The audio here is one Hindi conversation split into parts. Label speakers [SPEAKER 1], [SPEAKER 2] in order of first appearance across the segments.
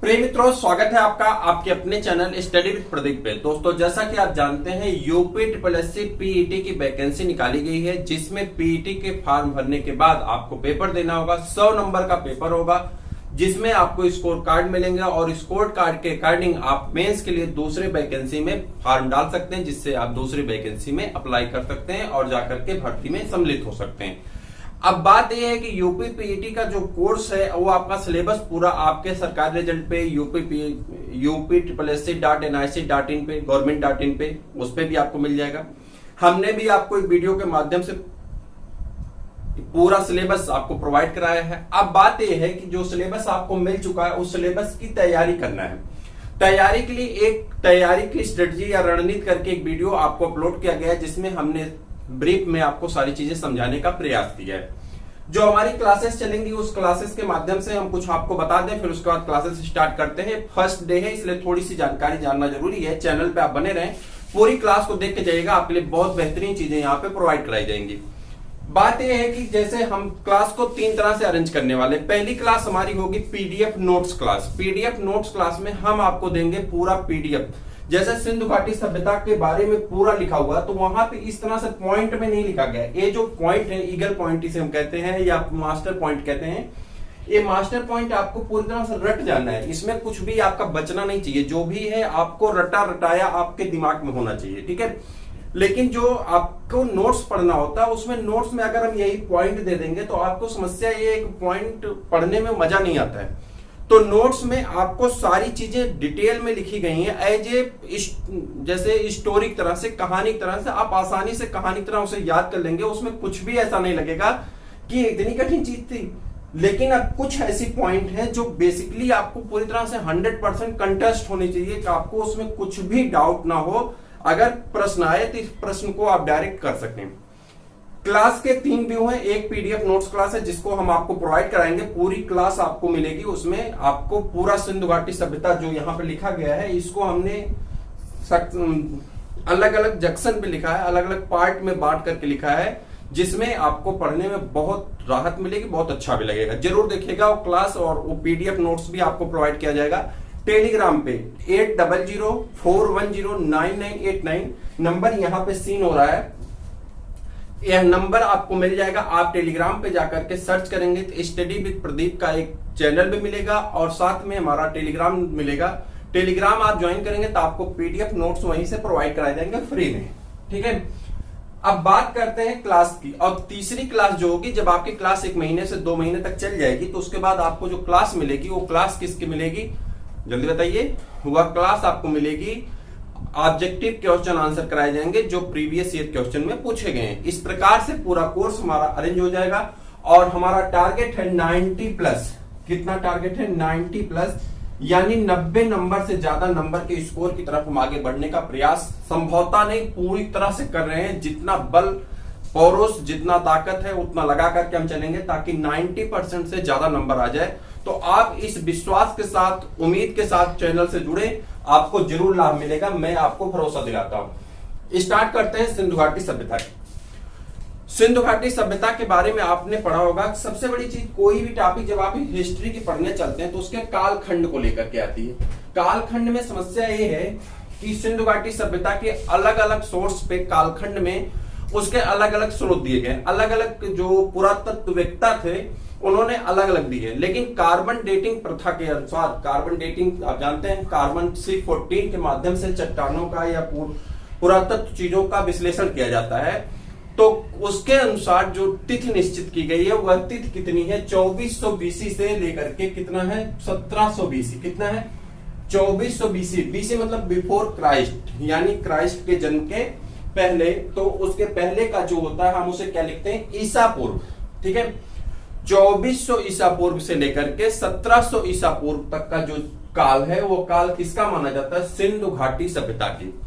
[SPEAKER 1] प्रिय मित्रों, स्वागत है आपका आपके अपने चैनल स्टडी विद प्रदीप पे। दोस्तों, जैसा कि आप जानते हैं यूपी ट्रिपल एससी पीईटी की वैकेंसी निकाली गई है, जिसमें पीईटी के फॉर्म भरने के बाद आपको पेपर देना होगा। 100 नंबर का पेपर होगा, जिसमें आपको स्कोर कार्ड मिलेंगे और स्कोर कार्ड के अकॉर्डिंग आप मेंस के लिए दूसरे वैकेंसी में फॉर्म डाल सकते हैं, जिससे आप दूसरी वैकेंसी में अप्लाई कर सकते हैं और जाकर के भर्ती में सम्मिलित हो सकते हैं। अब बात यह है कि यूपी पीईटी का जो कोर्स है वो आपका सिलेबस पूरा आपके सरकारी रिजल्ट पे UP-SSC.NIC.in पे government.in पे उस पे भी आपको मिल जाएगा। हमने भी आपको एक वीडियो के माध्यम से पूरा सिलेबस आपको प्रोवाइड कराया है। अब बात यह है कि जो सिलेबस आपको मिल चुका है उस सिलेबस की तैयारी करना है। तैयारी के लिए एक तैयारी की स्ट्रेटजी या रणनीति करके एक वीडियो आपको अपलोड किया गया है, जिसमें हमने ब्रीफ में आपको सारी चीजें समझाने का प्रयास किया है। जो हमारी क्लासेस चलेंगी उस क्लासेस के माध्यम से हम कुछ आपको बता दें, फिर उसके बाद क्लासेस स्टार्ट करते हैं। फर्स्ट डे है, इसलिए थोड़ी सी जानकारी जानना जरूरी है। चैनल पे आप बने रहें, पूरी क्लास को देख के जाइएगा, आपके लिए बहुत बेहतरीन चीजें यहाँ पे प्रोवाइड कराई जाएंगी। बात यह है कि जैसे हम क्लास को 3 तरह से अरेंज करने वाले। पहली क्लास हमारी होगी PDF notes class. PDF notes class में हम आपको देंगे पूरा पीडीएफ। जैसे सिंधु घाटी सभ्यता के बारे में पूरा लिखा हुआ, तो वहां पे इस तरह से पॉइंट में नहीं लिखा गया। ये जो पॉइंट है, ईगल पॉइंट इसे हम कहते हैं या मास्टर पॉइंट कहते हैं, ये मास्टर पॉइंट आपको पूरी तरह से रट जाना है। इसमें कुछ भी आपका बचना नहीं चाहिए। जो भी है आपको रटा रटाया आपके दिमाग में होना चाहिए, ठीक है। लेकिन जो आपको नोट्स पढ़ना होता है, उसमें नोट्स में अगर हम यही पॉइंट दे देंगे तो आपको समस्या ये एक पॉइंट पढ़ने में मजा नहीं आता है। तो नोट्स में आपको सारी चीजें डिटेल में लिखी गई हैं, एज ए जैसे स्टोरी तरह से, कहानी तरह से। आप आसानी से कहानी तरह उसे याद कर लेंगे। उसमें कुछ भी ऐसा नहीं लगेगा कि इतनी कठिन चीज थी। लेकिन अब कुछ ऐसी पॉइंट हैं जो बेसिकली आपको पूरी तरह से 100% कंटेस्ट होनी चाहिए, कि आपको उसमें कुछ भी डाउट ना हो। अगर प्रश्न आए तो इस प्रश्न को आप डायरेक्ट कर सकें। क्लास के 3 व्यू हैं। एक पीडीएफ नोट्स क्लास है जिसको हम आपको प्रोवाइड कराएंगे, पूरी क्लास आपको मिलेगी। उसमें आपको पूरा सिंधु घाटी सभ्यता जो यहाँ पे लिखा गया है, इसको हमने अलग अलग जंक्शन पे लिखा है, अलग अलग पार्ट में बांट करके लिखा है, जिसमें आपको पढ़ने में बहुत राहत मिलेगी, बहुत अच्छा भी लगेगा। जरूर देखिएगा वो क्लास, और वो पीडीएफ नोट्स भी आपको प्रोवाइड किया जाएगा टेलीग्राम पे। 8004109989 नंबर यहाँ पे सीन हो रहा है। यह नंबर आपको मिल जाएगा। आप टेलीग्राम पे जाकर के सर्च करेंगे तो स्टडी विद प्रदीप का एक चैनल भी मिलेगा और साथ में हमारा टेलीग्राम मिलेगा। टेलीग्राम आप ज्वाइन करेंगे तो आपको पीडीएफ नोट्स वहीं से प्रोवाइड कराए जाएंगे फ्री में, ठीक है। अब बात करते हैं क्लास की। और तीसरी क्लास जो होगी, जब आपकी क्लास 1 महीने से 2 महीने तक चल जाएगी, तो उसके बाद आपको जो क्लास मिलेगी वो क्लास किसकी मिलेगी, जल्दी बताइए। वह क्लास आपको मिलेगी, ऑब्जेक्टिव क्वेश्चन आंसर कराए जाएंगे जो प्रीवियस ईयर क्वेश्चन में पूछे गए हैं। इस प्रकार से पूरा कोर्स हमारा अरेंज हो जाएगा। और हमारा टारगेट है 90+। कितना टारगेट है? 90+, यानी 90 नंबर से ज्यादा नंबर के स्कोर की तरफ हम आगे बढ़ने का प्रयास संभवतः नहीं, पूरी तरह से कर रहे हैं। जितना बल पौरुष, जितना ताकत है उतना लगा करके हम चलेंगे, ताकि 90% से ज्यादा नंबर आ जाए। तो आप इस विश्वास के साथ, उम्मीद के साथ चैनल से जुड़े, आपको जरूर लाभ मिलेगा, मैं आपको भरोसा दिलाता हूं। स्टार्ट करते हैं सिंधु घाटी सभ्यता की। सिंधु घाटी सभ्यता के बारे में आपने पढ़ा होगा। सबसे बड़ी चीज, कोई भी टॉपिक जब आप हिस्ट्री की पढ़ने चलते हैं तो उसके कालखंड को लेकर के आती है। कालखंड में समस्या ये है कि सिंधु घाटी सभ्यता के अलग अलग सोर्स पे कालखंड में उसके अलग अलग स्रोत दिए गए। अलग अलग जो पुरातत्ववेत्ता थे उन्होंने अलग अलग दिए। लेकिन कार्बन डेटिंग प्रथा के अनुसार, कार्बन डेटिंग आप जानते हैं, कार्बन 14 के माध्यम से चट्टानों का या पुरातत्व चीजों का विश्लेषण किया जाता है। तो उसके अनुसार जो तिथि निश्चित की गई है, वह तिथि कितनी है? 2400 बीसी से लेकर के कितना है? 1700 बीसी। कितना है? 2400 बीसी। बीसी मतलब बिफोर क्राइस्ट, यानी क्राइस्ट के जन्म के पहले। तो उसके पहले का जो होता है हम उसे क्या लिखते हैं? ईसा पूर्व, ठीक है। 2400 ईसा पूर्व से लेकर के 1700 ईसा पूर्व तक का जो काल है, वो काल किसका माना जाता है? सिंधु घाटी सभ्यता की।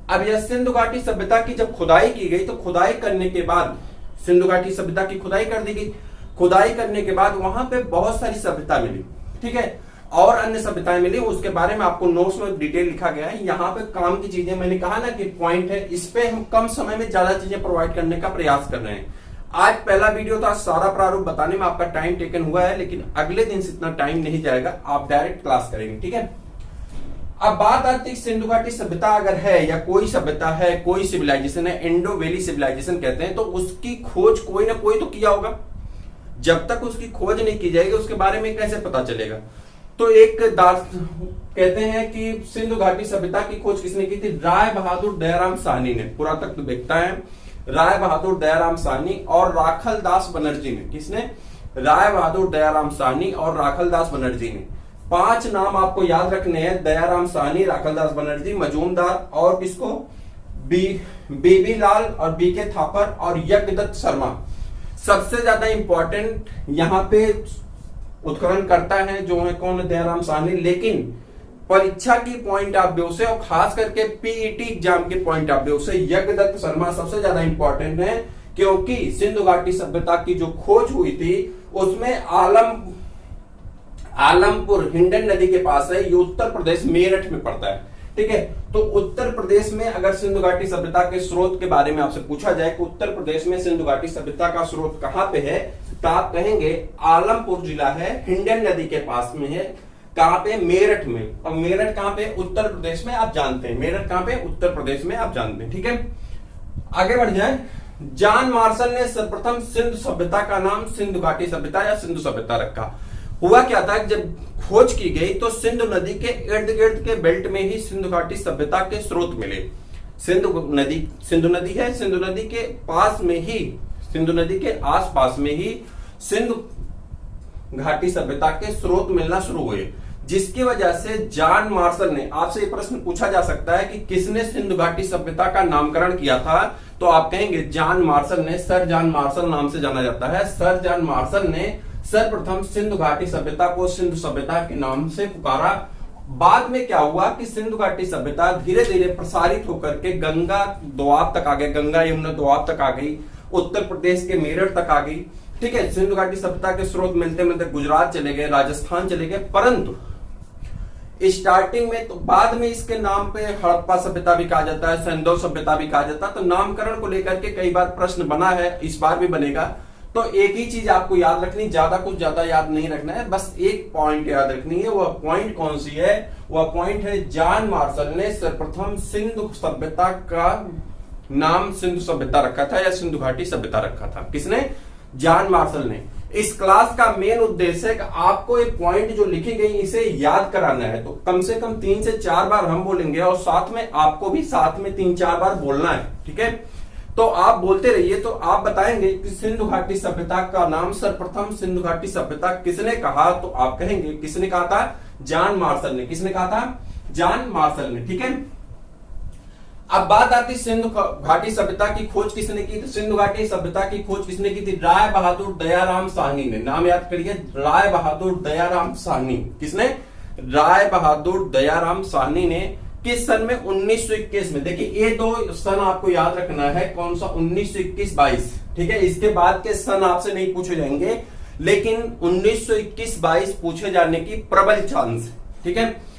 [SPEAKER 1] अब यह सिंधु घाटी सभ्यता की जब खुदाई की गई, तो खुदाई करने के बाद सिंधु घाटी सभ्यता की खुदाई कर दी गई। खुदाई करने के बाद वहां पे बहुत सारी सभ्यता मिली, ठीक है, और अन्य सभ्यताएं मिली। उसके बारे में आपको नोट्स में डिटेल लिखा गया है। यहाँ पे काम की चीजें, मैंने कहा ना कि पॉइंट है, इस पे हम कम समय में ज्यादा चीजें प्रोवाइड करने का प्रयास कर रहे हैं। आज पहला वीडियो था, सारा प्रारूप बताने में आपका टाइम टेकन हुआ है, लेकिन अगले दिन से इतना टाइम नहीं जाएगा, आप डायरेक्ट क्लास करेंगे, ठीक है। अब बात आती है सिंधु घाटी सभ्यता अगर है या कोई सभ्यता है, कोई सिविलाइजेशन है, इंडो वैली सिविलाइजेशन कहते हैं, तो उसकी खोज कोई ना कोई तो किया होगा। जब तक उसकी खोज नहीं की जाएगी उसके बारे में कैसे पता चलेगा। तो एक कहते हैं कि सिंधु घाटी सभ्यता की खोज किसने की थी? राय बहादुर दयाराम साहनी ने। पुरातत्व देखता है राय बहादुर दयाराम साहनी और राखल दास बनर्जी ने। किसने? राय बहादुर दयाराम साहनी और राखल दास बनर्जी ने। 5 नाम आपको याद रखने हैं, दयाराम साहनी, राखल दास बनर्जी, मजूमदार और किसको? बीबी लाल और बीके थापर और यज्ञदत्त शर्मा। सबसे ज्यादा इंपॉर्टेंट यहाँ पे उत्खनन करता है जो है कौन? दयाराम साहनी। लेकिन परीक्षा की पॉइंट ऑफ व्यू से और खास करके पीईटी एग्जाम के पॉइंट ऑफ व्यू से यज्ञदत्त शर्मा सबसे ज्यादा इंपॉर्टेंट है, क्योंकि सिंधु घाटी सभ्यता की जो खोज हुई थी उसमें आलमपुर हिंडन नदी के पास है, ये उत्तर प्रदेश मेरठ में पड़ता है, ठीक है। तो उत्तर प्रदेश में अगर सिंधु घाटी सभ्यता के स्रोत के बारे में आपसे पूछा जाए कि उत्तर प्रदेश में सिंधु घाटी सभ्यता का स्रोत कहां पे है, तो आप कहेंगे आलमपुर जिला है, हिंडन नदी के पास में है। कहां पे? मेरठ में। और मेरठ कहां पे? उत्तर प्रदेश में, आप जानते हैं मेरठ कहां पे? उत्तर प्रदेश में, आप जानते हैं, ठीक है। आगे बढ़ जाए। जॉन मार्शल ने सर्वप्रथम सिंधु सभ्यता का नाम सिंधु घाटी सभ्यता या सिंधु सभ्यता रखा। हुआ क्या था, जब खोज की गई तो सिंधु नदी के इर्द गिर्द के बेल्ट में ही सिंधु घाटी सभ्यता के स्रोत मिले। सिंधु नदी है, सिंधु नदी के पास में ही, सिंधु नदी के आसपास में ही सिंधु घाटी सभ्यता के स्रोत मिलना शुरू हुए, जिसकी वजह से जॉन मार्शल ने, आपसे ये प्रश्न पूछा जा सकता है कि किसने सिंधु घाटी सभ्यता का नामकरण किया था, तो आप कहेंगे जॉन मार्शल ने। सर जॉन मार्शल नाम से जाना जाता है। सर जॉन मार्शल ने सर्वप्रथम सिंधु घाटी सभ्यता को सिंधु सभ्यता के नाम से पुकारा। बाद में क्या हुआ कि सिंधु घाटी सभ्यता धीरे धीरे प्रसारित होकर के गंगा दोआब तक आ गई, गंगा यमुना दोआब तक आ गई, उत्तर प्रदेश के मेरठ तक आ गई, ठीक है। सिंधु घाटी सभ्यता के स्रोत मिलते मिलते गुजरात चले गए, राजस्थान चले गए, परंतु स्टार्टिंग में, तो बाद में इसके नाम पे हड़प्पा सभ्यता भी कहा जाता है, सिंधु सभ्यता भी कहा जाता है। तो नामकरण को लेकर के कई बार प्रश्न बना है, इस बार भी बनेगा। तो एक ही चीज आपको याद रखनी, ज्यादा याद नहीं रखना है, बस एक पॉइंट याद रखनी है। वह पॉइंट कौन सी है? वह पॉइंट है जॉन मार्शल ने सर्वप्रथम सिंधु सभ्यता का नाम सिंधु सभ्यता रखा था या सिंधु घाटी सभ्यता रखा था। किसने? जॉन मार्शल ने। इस क्लास का मेन उद्देश्य है कि आपको एक पॉइंट जो लिखी गई इसे याद कराना है, तो कम से कम 3 से 4 बार हम बोलेंगे और साथ में आपको भी साथ में 3-4 बार बोलना है, ठीक है। तो आप बोलते रहिए, तो आप बताएंगे कि सिंधु घाटी सभ्यता का नाम सर्वप्रथम सिंधु घाटी सभ्यता किसने कहा, तो आप कहेंगे किसने कहा था? जॉन मार्शल ने। किसने कहा था? जॉन मार्शल ने, ठीक है। अब बात आती सिंधु घाटी सभ्यता की खोज किसने की? तो सिंधु घाटी सभ्यता की खोज किसने की थी? राय बहादुर दयाराम साहनी ने। नाम याद करिए, राय बहादुर दयाराम साहनी। किसने? राय बहादुर दयाराम साहनी ने। किस सन में? 1921 में। देखिए ये 2 सन आपको याद रखना है, कौन सा? 1921-22, ठीक है। इसके बाद के सन आपसे नहीं पूछे जाएंगे, लेकिन 1921-22 पूछे जाने की प्रबल चांस, ठीक है।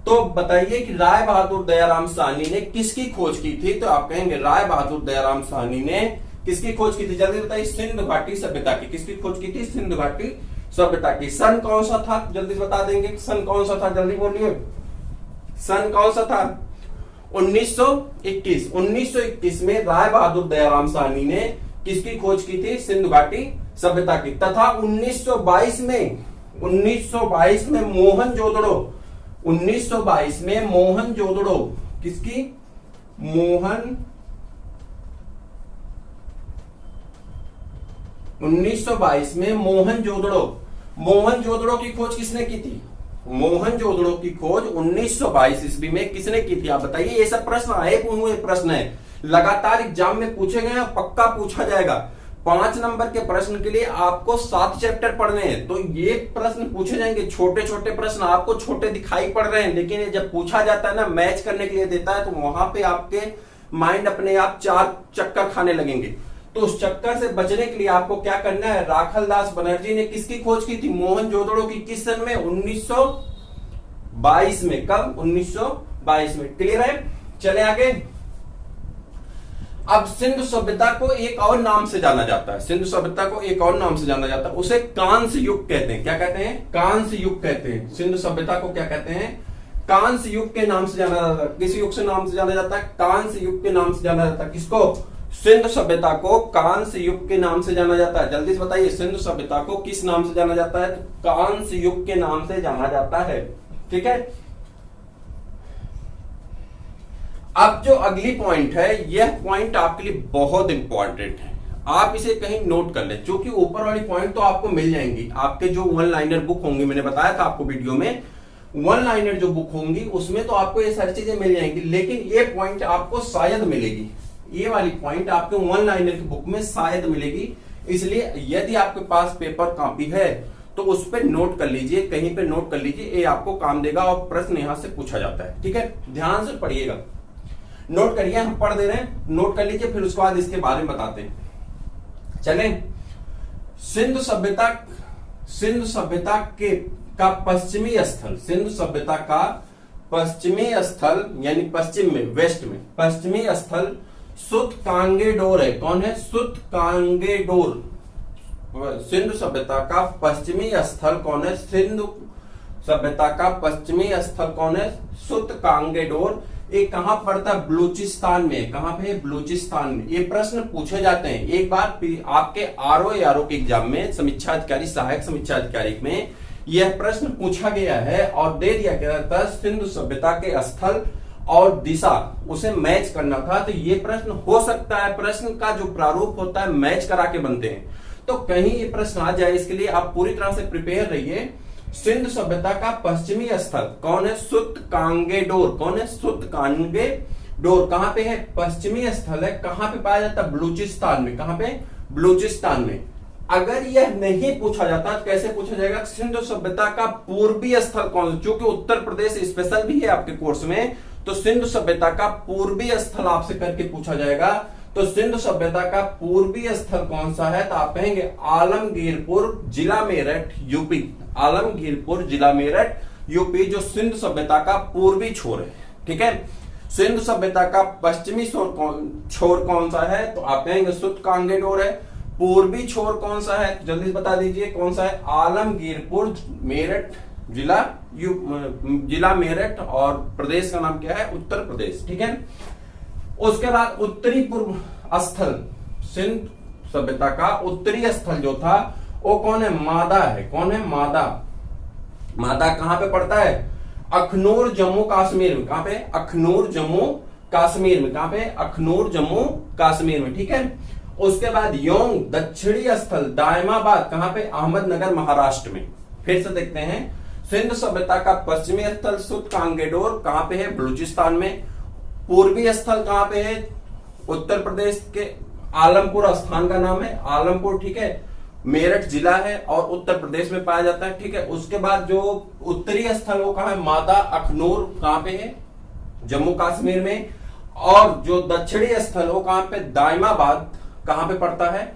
[SPEAKER 1] तो बताइए कि राय बहादुर दयाराम साहनी ने किसकी खोज की थी, तो आप कहेंगे राय बहादुर दयाराम साहनी ने किसकी खोज की थी? जल्दी बताइए। सिंधु घाटी सभ्यता की। किसकी खोज की थी? सिंधु घाटी सभ्यता की। सन कौन सा था? जल्दी बता देंगे सन कौन सा था, जल्दी बोलिए। सन कौन सा था? 1921। 1921 में राय बहादुर दयाराम साहनी ने किसकी खोज की थी? सिंधु घाटी सभ्यता की। तथा 1922 में मोहनजोदड़ो, 1922 में मोहनजोदड़ो, किसकी? मोहनजोदड़ो की खोज किसने की थी? मोहनजोदड़ो की खोज 1922 ईस्वी में किसने की थी? आप बताइए। ये सब प्रश्न आए हुए प्रश्न है, लगातार एग्जाम में पूछे गए, पक्का पूछा जाएगा। 5 नंबर के प्रश्न के लिए आपको 7 चैप्टर पढ़ने हैं, तो ये प्रश्न पूछे जाएंगे। छोटे छोटे प्रश्न आपको छोटे दिखाई पड़ रहे हैं, लेकिन ये जब पूछा जाता है ना, मैच करने के लिए देता है, तो वहां पे आपके माइंड अपने आप 4 चक्कर खाने लगेंगे। तो उस चक्कर से बचने के लिए आपको क्या करना है? राखल दास बनर्जी ने किसकी खोज की थी? मोहनजोदड़ो की। किस सन में? 1922 में। कब? 1922 में। क्लियर है? चले आगे। अब सिंधु सभ्यता को एक और नाम से जाना जाता है, सिंधु सभ्यता को एक और नाम से जाना जाता है, उसे कांस्य युग कहते हैं। क्या कहते हैं? कांस्य युग कहते हैं। सिंधु सभ्यता को क्या कहते हैं? कांस्य युग के नाम से जाना जाता है। किस युग से नाम से जाना जाता है? कांस्य युग के नाम से जाना जाता है। किसको? सिंधु सभ्यता को कांस्य युग के नाम से जाना जाता है। जल्दी से बताइए, सिंधु सभ्यता को किस नाम से जाना जाता है? तो कांस्य युग के नाम से जाना जाता है। ठीक है। अब जो अगली पॉइंट है, यह पॉइंट आपके लिए बहुत इंपॉर्टेंट है, आप इसे कहीं नोट कर लें, क्योंकि ऊपर वाली पॉइंट तो आपको मिल जाएंगी। आपके जो वन लाइनर बुक होंगी, मैंने बताया था आपको वीडियो में, वन लाइनर जो बुक होंगी उसमें तो आपको ये सारी चीजें मिल जाएंगी, लेकिन ये पॉइंट आपको शायद मिलेगी, ये वाली पॉइंट आपके वन लाइनर की बुक में शायद मिलेगी। इसलिए यदि आपके पास पेपर कॉपी है तो उस पर नोट कर लीजिए, कहीं पे नोट कर लीजिए, ये आपको काम देगा और प्रश्न यहां से पूछा जाता है। ठीक है, ध्यान से पढ़िएगा, नोट करिए, हम पढ़ दे रहे हैं, नोट कर लीजिए, फिर उसके बाद इसके बारे में बताते हैं। चलें, सिंधु सभ्यता के का पश्चिमी स्थल, सिंधु सभ्यता का पश्चिमी स्थल यानी पश्चिम में, वेस्ट में पश्चिमी स्थल सुतकांगेडोर है। कौन है? सुतकांगेडोर। सिंधु सभ्यता का पश्चिमी स्थल कौन है? सिंधु सभ्यता का पश्चिमी स्थल कौन है? सुतकांगेडोर। ये कहां पड़ता है? बलूचिस्तान में। कहां पे? बलूचिस्तान में। ये प्रश्न पूछे जाते हैं। एक बार आपके आरओ के एग्जाम में, समीक्षा अधिकारी, सहायक समीक्षा अधिकारी में यह प्रश्न पूछा गया है और दे दिया गया था, सिंधु सभ्यता के स्थल और दिशा उसे मैच करना था। तो ये प्रश्न हो सकता है, प्रश्न का जो प्रारूप होता है मैच करा के बनते हैं, तो कहीं ये प्रश्न आ जाए, इसके लिए आप पूरी तरह से प्रिपेयर रहिए। सिंधु सभ्यता का पश्चिमी स्थल कौन है? सुतकांगेडोर। कौन है? सुतकांगेडोर। कहां पे है? पश्चिमी स्थल है। कहां पे पाया जाता है? बलूचिस्तान में। कहां पे? बलूचिस्तान में। अगर यह नहीं पूछा जाता तो कैसे पूछा जाएगा? सिंधु सभ्यता का पूर्वी स्थल कौन? क्योंकि उत्तर प्रदेश स्पेशल भी है आपके कोर्स में, तो सिंधु सभ्यता का पूर्वी स्थल आपसे करके पूछा जाएगा। तो सिंधु सभ्यता का पूर्वी स्थल कौन सा है? तो आप कहेंगे आलमगीरपुर, जिला मेरठ, यूपी। आलमगीरपुर, जिला मेरठ, यूपी, जो सिंधु सभ्यता का पूर्वी छोर है। ठीक है। सिंधु सभ्यता का पश्चिमी छोर कौन सा है? तो आप कहेंगे सुतकांगेडोर है। पूर्वी छोर कौन सा है? जल्दी बता दीजिए कौन सा है? आलमगीरपुर, मेरठ, जिला मेरठ, और प्रदेश का नाम क्या है? उत्तर प्रदेश। ठीक है। उसके बाद उत्तरी पूर्व स्थल, सिंधु सभ्यता का उत्तरी स्थल जो था वो कौन है? मादा है। कौन है? मादा। मादा कहां पे पड़ता है? अखनूर, जम्मू कश्मीर में। कहां पे? अखनूर, जम्मू कश्मीर में। कहां पे? अखनूर, जम्मू कश्मीर में। ठीक है। उसके बाद योंग, दक्षिणी स्थल दायमाबाद। कहां पे? अहमदनगर, महाराष्ट्र में। फिर से देखते हैं, सिंधु सभ्यता का पश्चिमी स्थल सुतकांगेडोर कहां पे है? बलूचिस्तान में। पूर्वी स्थल कहां पे है? उत्तर प्रदेश के आलमपुर, स्थान का नाम है आलमपुर। ठीक है। मेरठ जिला है और उत्तर प्रदेश में पाया जाता है। ठीक है। उसके बाद जो उत्तरी स्थल वो कहां है? मादा, अखनूर कहां पे है? जम्मू कश्मीर में। और जो दक्षिणी स्थल वो कहां पे? दायमाबाद कहां पे पड़ता है?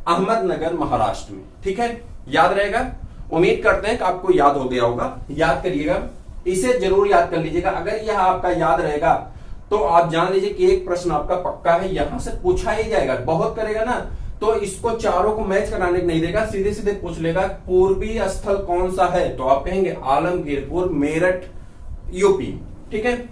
[SPEAKER 1] अहमदनगर, महाराष्ट्र में। ठीक है। याद रहेगा, उम्मीद करते हैं कि आपको याद हो गया होगा। याद करिएगा, इसे जरूर याद कर लीजिएगा। अगर यह आपका याद रहेगा तो आप जान लीजिए कि एक प्रश्न आपका पक्का है, यहां से पूछा ही जाएगा। बहुत करेगा ना तो इसको चारों को मैच कराने नहीं देगा, सीधे सीधे पूछ लेगा पूर्वी स्थल कौन सा है? तो आप कहेंगे आलमगीरपुर, मेरठ, यूपी। ठीक है।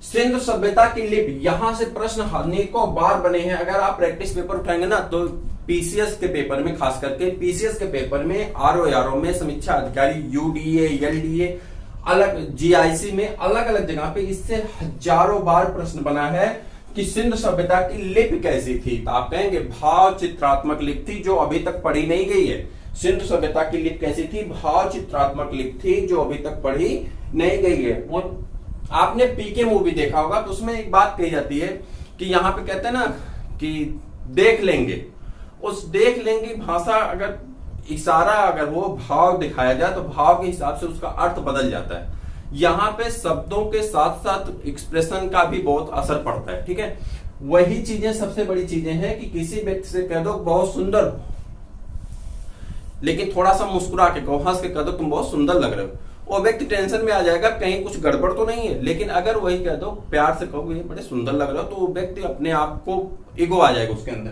[SPEAKER 1] सिंधु सभ्यता की लिपि, यहां से प्रश्न अनेकों बार बने हैं। अगर आप प्रैक्टिस पेपर उठाएंगे ना तो पीसीएस के पेपर में, खास करके पीसीएस के पेपर में, आरओ में, समीक्षा अधिकारी, यूडीए, एलडीए, अलग जीआईसी में, अलग अलग जगह पे इससे हजारों बार प्रश्न बना है कि सिंधु सभ्यता की लिपि कैसी थी? तो आप कहेंगे भाव चित्रात्मक लिपि थी, जो अभी तक पढ़ी नहीं गई है। सिंधु सभ्यता की लिपि कैसी थी? भाव चित्रात्मक लिपि थी, जो अभी तक पढ़ी नहीं गई है। और आपने पीके मूवी देखा होगा तो उसमें एक बात कही जाती है कि यहाँ पे कहते हैं ना कि देख लेंगे, उस देख लेंगे भाषा अगर इशारा अगर वो भाव दिखाया जाए तो भाव के हिसाब से उसका अर्थ बदल जाता है। यहाँ पे शब्दों के साथ साथ एक्सप्रेशन का भी बहुत असर पड़ता है। ठीक है। वही चीजें सबसे बड़ी चीजें हैं कि किसी व्यक्ति से कह दो बहुत सुंदर, लेकिन थोड़ा सा मुस्कुरा के कहो, हंस के कह दो तुम बहुत सुंदर लग रहे हो, वो व्यक्ति टेंशन में आ जाएगा कहीं कुछ गड़बड़ तो नहीं है। लेकिन अगर वही कह दो, प्यार से कहो ये बड़े सुंदर लग रहा हो, तो वो व्यक्ति अपने आप को ईगो आ जाएगा उसके अंदर।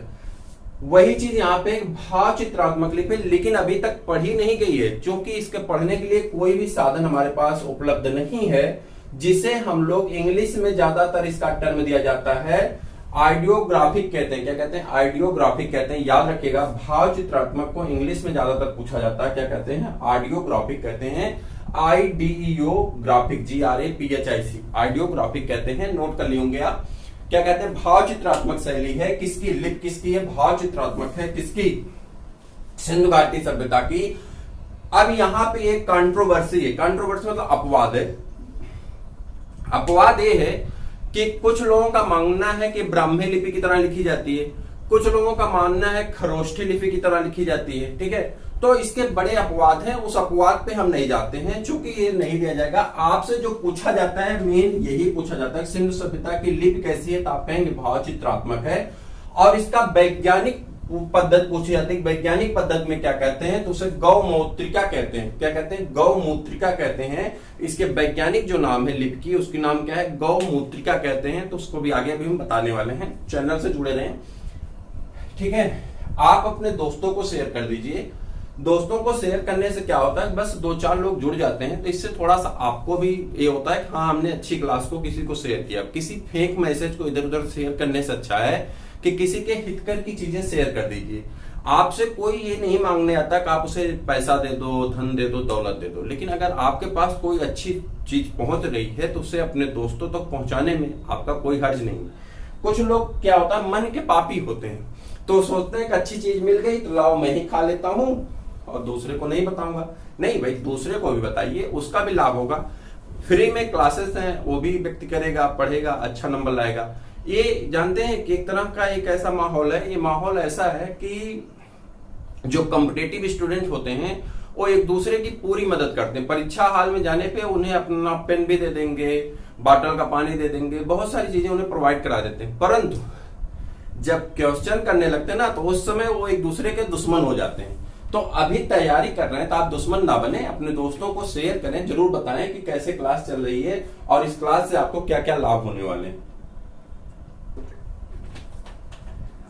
[SPEAKER 1] वही चीज यहाँ पे भाव चित्रात्मक लिपि लेकिन अभी तक पढ़ी नहीं गई है, क्योंकि इसके पढ़ने के लिए कोई भी साधन हमारे पास उपलब्ध नहीं है, जिसे हम लोग इंग्लिश में ज्यादातर इसका टर्म दिया जाता है आइडियोग्राफिक कहते हैं। क्या कहते हैं? आइडियोग्राफिक कहते हैं। याद रखिएगा, भाव चित्रात्मक को इंग्लिश में ज्यादातर पूछा जाता है। क्या कहते हैं? आइडियोग्राफिक कहते हैं। आइडियोग्राफिक, GRAPHIC, आइडियोग्राफिक कहते हैं। नोट कर लियोगे आप। क्या कहते हैं? भाव चित्रात्मक शैली है किसकी? लिप किसकी है? भाव चित्रात्मक है किसकी? सिंधु घाटी सभ्यता की। अब यहां पे एक कंट्रोवर्सी है। कंट्रोवर्सी मतलब अपवाद है। अपवाद ये है कि कुछ लोगों का मानना है कि ब्राह्मी लिपि की तरह लिखी जाती है, कुछ लोगों का मानना है खरोष्ठी लिपि की तरह लिखी जाती है। ठीक है, तो इसके बड़े अपवाद हैं, उस अपवाद पे हम नहीं जाते हैं, चूंकि ये नहीं दिया जाएगा। आपसे जो पूछा जाता है मेन यही पूछा जाता है, सिंधु सभ्यता की लिपि कैसी है? तो आप कहेंगे भाव चित्रात्मक है। और इसका वैज्ञानिक पद्धति पूछी जाती है। वैज्ञानिक पद्धति में क्या कहते हैं? तो उसे गौमूत्रिका कहते हैं। क्या कहते हैं? गौमूत्रिका कहते हैं। इसके वैज्ञानिक जो नाम है लिपि की, उसकी नाम क्या है? गौमूत्रिका कहते हैं। तो उसको भी आगे अभी हम बताने वाले हैं, चैनल से जुड़े रहें। ठीक है, आप अपने दोस्तों को शेयर कर दीजिए। दोस्तों को शेयर करने से क्या होता है, बस 2-4 लोग जुड़ जाते हैं, तो इससे थोड़ा सा आपको भी ये होता है हाँ हमने अच्छी क्लास को किसी को शेयर किया। किसी फेक मैसेज को इधर उधर शेयर करने से अच्छा है कि किसी के हितकर की चीजें शेयर कर दीजिए। आपसे कोई ये नहीं मांगने आता कि आप उसे पैसा दे दो, धन दे दो, दौलत दे दो, लेकिन अगर आपके पास कोई अच्छी चीज पहुंच रही है तो उसे अपने दोस्तों तक पहुंचाने में आपका कोई हर्ज नहीं। कुछ लोग क्या होता है, मन के पापी होते हैं, तो सोचते हैं कि अच्छी चीज मिल गई तो लाओ मैं ही खा लेता हूं और दूसरे को नहीं बताऊंगा। नहीं भाई, दूसरे को भी बताइए, उसका भी लाभ होगा। फ्री में क्लासेस हैं, वो भी व्यक्ति करेगा, पढ़ेगा, अच्छा नंबर लाएगा। ये जानते हैं कि एक तरह का एक ऐसा माहौल है, ये माहौल ऐसा है कि जो कॉम्पिटिटिव स्टूडेंट होते हैं वो एक दूसरे की पूरी मदद करते हैं। परीक्षा हाल में जाने पे उन्हें अपना पेन भी दे देंगे, बॉटल का पानी दे देंगे, बहुत सारी चीजें उन्हें प्रोवाइड करा देते हैं। परंतु जब क्वेश्चन करने लगते हैं ना, तो उस समय वो एक दूसरे के दुश्मन हो जाते हैं। तो अभी तैयारी कर रहे हैं तो आप दुश्मन ना बने, अपने दोस्तों को शेयर करें, जरूर बताएं कि कैसे क्लास चल रही है और इस क्लास से आपको क्या क्या लाभ होने वाले हैं।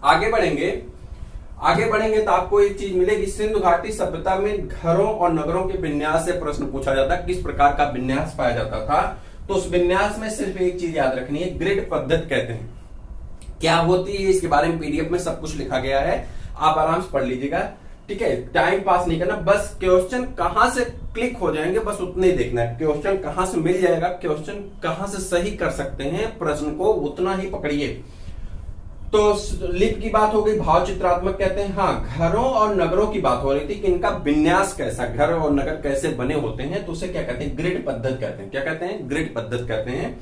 [SPEAKER 1] आगे बढ़ेंगे तो आपको एक चीज मिलेगी। सिंधु घाटी सभ्यता में घरों और नगरों के विन्यास से प्रश्न पूछा जाता है, किस प्रकार का विन्यास पाया जाता था। तो उस विन्यास में सिर्फ एक चीज याद रखनी है, ग्रिड पद्धति कहते हैं। क्या होती है इसके बारे में पीडीएफ में सब कुछ लिखा गया है, आप आराम से पढ़ लीजिएगा। ठीक है, टाइम पास नहीं करना, बस क्वेश्चन कहां से क्लिक हो जाएंगे बस उतने ही देखना है। क्वेश्चन कहां से मिल जाएगा, क्वेश्चन कहां से सही कर सकते हैं प्रश्न को, उतना ही पकड़िए। तो लिप की बात हो गई, भाव चित्रात्मक कहते हैं। हाँ, घरों और नगरों की बात हो रही थी कि इनका विन्यास कैसा, घर और नगर कैसे बने होते हैं, तो उसे क्या कहते हैं? ग्रिड पद्धति कहते हैं। क्या कहते हैं? ग्रिड पद्धति कहते हैं।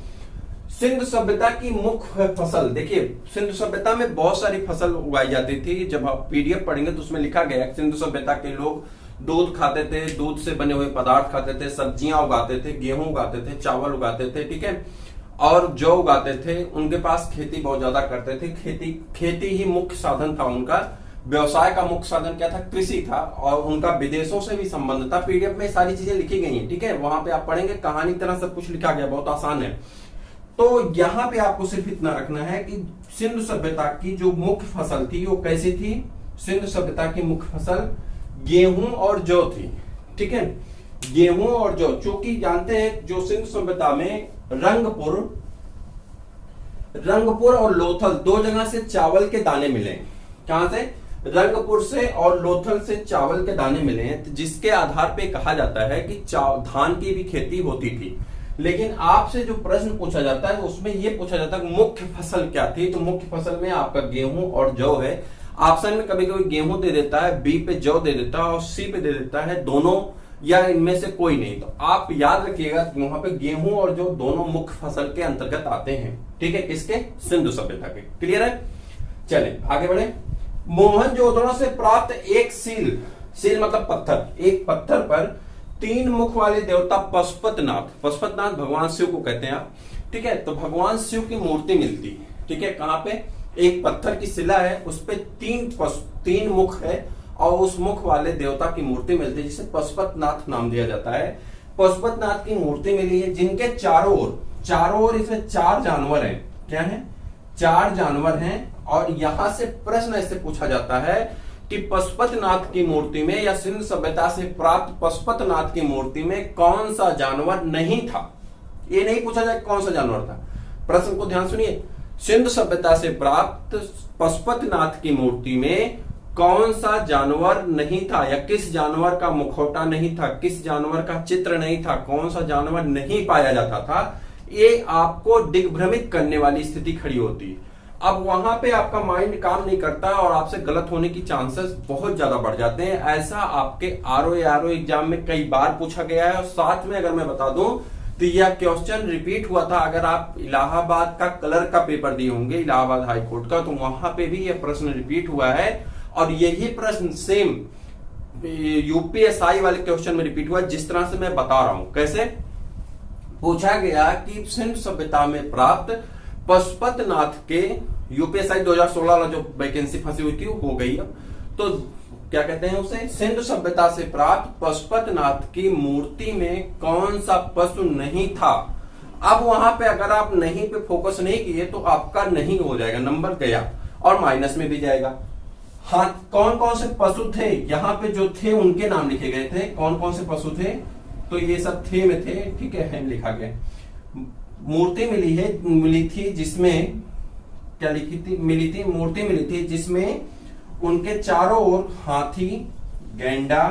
[SPEAKER 1] सिंधु सभ्यता की मुख्य फसल, देखिए सिंधु सभ्यता में बहुत सारी फसल उगाई जाती थी। जब आप पीडीएफ पढ़ेंगे तो उसमें लिखा गया है सिंधु सभ्यता के लोग दूध खाते थे, दूध से बने हुए पदार्थ खाते थे, सब्जियां उगाते थे, गेहूं उगाते थे, चावल उगाते थे, ठीक है, और जौ उगाते थे। उनके पास खेती बहुत ज्यादा करते थे। खेती ही मुख्य साधन था उनका। व्यवसाय का मुख्य साधन क्या था? कृषि था। और उनका विदेशों से भी संबंध था। पीडीएफ में सारी चीजें लिखी गई हैं, ठीक है, वहां पे आप पढ़ेंगे, कहानी तरह सब कुछ लिखा गया, बहुत आसान है। तो यहां पे आपको सिर्फ इतना रखना है कि सिंधु सभ्यता की जो मुख्य फसल थी वो कैसी थी? सिंधु सभ्यता की मुख्य फसल गेहूं और जौ थी। ठीक है, गेहूं और जौ, चूंकि जानते हैं जो सिंधु सभ्यता में रंगपुर और लोथल 2 जगह से चावल के दाने मिले। कहां से? रंगपुर से और लोथल से चावल के दाने मिले हैं, जिसके आधार पे कहा जाता है कि धान की भी खेती होती थी। लेकिन आपसे जो प्रश्न पूछा जाता है उसमें यह पूछा जाता है मुख्य फसल क्या थी। तो मुख्य फसल में आपका गेहूं और जौ है। ऑप्शन में कभी कभी गेहूं दे देता है, बी पे जौ दे देता है और सी पे दे देता है दोनों या इनमें से कोई नहीं। तो आप याद रखिएगा कि वहां पे गेहूं और जौ दोनों मुख्य फसल के अंतर्गत आते हैं। ठीक है, किसके? सिंधु सभ्यता के। क्लियर है? चले आगे बढ़े। मोहनजोदड़ो से प्राप्त एक सील मतलब पत्थर, एक पत्थर पर 3 मुख वाले देवता पशुपतनाथ भगवान शिव को कहते हैं आप। ठीक है, तो भगवान शिव की मूर्ति मिलती है। ठीक है, कहां पे? एक पत्थर की शिला है, उस पे 3 मुख है और उस मुख वाले देवता की मूर्ति मिलती है, जिसे पशुपतनाथ नाम दिया जाता है। पशुपतिनाथ की मूर्ति मिली है जिनके चारों ओर इसमें 4 जानवर हैं। क्या है? 4 जानवर हैं। और यहां से प्रश्न ऐसे पूछा जाता है कि पशुपतिनाथ की मूर्ति में या सिंधु सभ्यता से प्राप्त पशुपतिनाथ की मूर्ति में कौन सा जानवर नहीं था। ये नहीं पूछा जाए कौन सा जानवर था। प्रश्न को ध्यान सुनिए। सिंधु सभ्यता से प्राप्त पशुपतिनाथ की मूर्ति में कौन सा जानवर नहीं था, या किस जानवर का मुखौटा नहीं था, किस जानवर का चित्र नहीं था, कौन सा जानवर नहीं पाया जाता था, ये आपको दिग्भ्रमित करने वाली स्थिति खड़ी होती है। अब वहां पे आपका माइंड काम नहीं करता और आपसे गलत होने की चांसेस बहुत ज्यादा बढ़ जाते हैं। ऐसा आपके आरओ एग्जाम में कई बार पूछा गया है। और साथ में अगर मैं बता दूं तो यह क्वेश्चन रिपीट हुआ था। अगर आप इलाहाबाद का कलर का पेपर दिए होंगे, इलाहाबाद हाई कोर्ट का, तो वहां पे भी यह प्रश्न रिपीट हुआ है। और यही प्रश्न सेम यूपीएसआई वाले क्वेश्चन में रिपीट हुआ जिस तरह से मैं बता रहा हूं। कैसे पूछा गया कि सिंधु सभ्यता में प्राप्त पशुपतिनाथ के, यूपीएसआई 2016 वाला जो वैकेंसी फंसी हुई थी वो हो गई। अब तो क्या कहते हैं उसे, सिंधु सभ्यता से प्राप्त पशुपतिनाथ की मूर्ति में कौन सा पशु नहीं था। अब वहां पे अगर आप नहीं पे फोकस नहीं किए तो आपका नहीं हो जाएगा, नंबर गया और माइनस में भी जाएगा। हाँ, कौन कौन से पशु थे यहाँ पे जो थे उनके नाम लिखे गए थे। कौन कौन से पशु थे, तो ये सब थे में थे, ठीक है, लिखा गया। मूर्ति मिली थी जिसमें क्या लिखी थी, मूर्ति मिली थी जिसमें उनके चारों ओर हाथी, गैंडा,